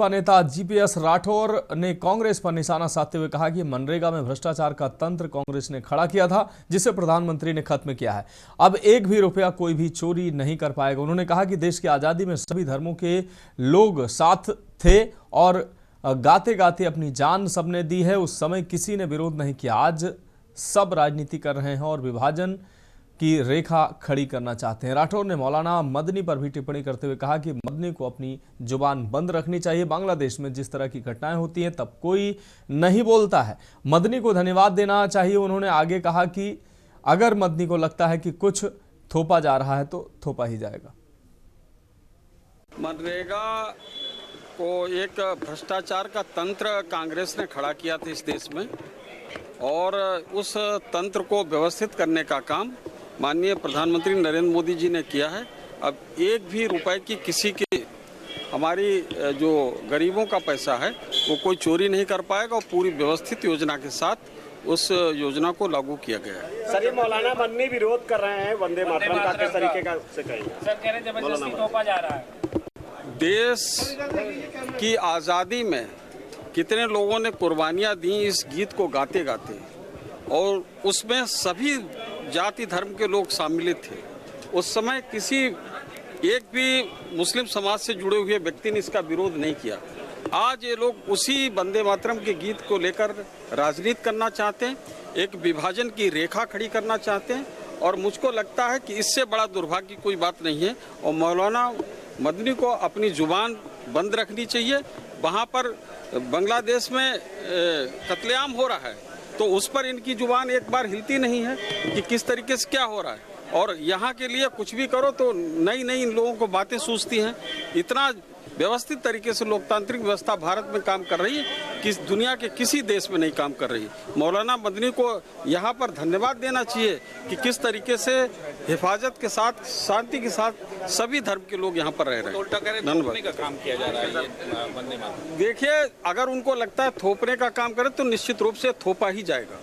भाजपा नेता जीपीएस राठौर ने कांग्रेस पर निशाना साधते हुए कहा कि मनरेगा में भ्रष्टाचार का तंत्र कांग्रेस ने खड़ा किया था, जिसे प्रधानमंत्री ने खत्म किया है। अब एक भी रुपया कोई भी चोरी नहीं कर पाएगा। उन्होंने कहा कि देश की आजादी में सभी धर्मों के लोग साथ थे और गाते गाते अपनी जान सबने दी है। उस समय किसी ने विरोध नहीं किया। आज सब राजनीति कर रहे हैं और विभाजन की रेखा खड़ी करना चाहते हैं। राठौर ने मौलाना मदनी पर भी टिप्पणी करते हुए कहा कि मदनी को अपनी जुबान बंद रखनी चाहिए। बांग्लादेश में जिस तरह की घटनाएं होती हैं तब कोई नहीं बोलता है। मदनी को धन्यवाद देना चाहिए। उन्होंने आगे कहा कि अगर मदनी को लगता है कि कुछ थोपा जा रहा है तो थोपा ही जाएगा। मनरेगा को एक भ्रष्टाचार का तंत्र कांग्रेस ने खड़ा किया था इस देश में, और उस तंत्र को व्यवस्थित करने का काम माननीय प्रधानमंत्री नरेंद्र मोदी जी ने किया है। अब एक भी रुपए की किसी की हमारी जो गरीबों का पैसा है वो कोई चोरी नहीं कर पाएगा, और पूरी व्यवस्थित योजना के साथ उस योजना को लागू किया गया है। सर, ये मौलाना मदनी विरोध कर रहे हैं वंदे मातरम का, किस तरीके का से कहेंगे? सर कह रहे जबरदस्ती थोपा जा रहा है। देश की आज़ादी में कितने लोगों ने कुर्बानियां दी इस गीत को गाते गाते, और उसमें सभी जाति धर्म के लोग सम्मिलित थे। उस समय किसी एक भी मुस्लिम समाज से जुड़े हुए व्यक्ति ने इसका विरोध नहीं किया। आज ये लोग उसी वंदे मातरम के गीत को लेकर राजनीति करना चाहते हैं, एक विभाजन की रेखा खड़ी करना चाहते हैं, और मुझको लगता है कि इससे बड़ा दुर्भाग्य की कोई बात नहीं है। और मौलाना मदनी को अपनी जुबान बंद रखनी चाहिए। वहाँ पर बांग्लादेश में कत्लेआम हो रहा है, तो उस पर इनकी जुबान एक बार हिलती नहीं है कि किस तरीके से क्या हो रहा है, और यहाँ के लिए कुछ भी करो तो नई नई इन लोगों को बातें सूझती हैं। इतना व्यवस्थित तरीके से लोकतांत्रिक व्यवस्था भारत में काम कर रही है कि दुनिया के किसी देश में नहीं काम कर रही। मौलाना मदनी को यहाँ पर धन्यवाद देना चाहिए कि किस तरीके से हिफाजत के साथ, शांति के साथ सभी धर्म के लोग यहाँ पर रह रहे हैं। थोपने का काम किया जा रहा है ये वंदे मातरम। देखिए, अगर उनको लगता है थोपने का काम करे तो निश्चित रूप से थोपा ही जाएगा।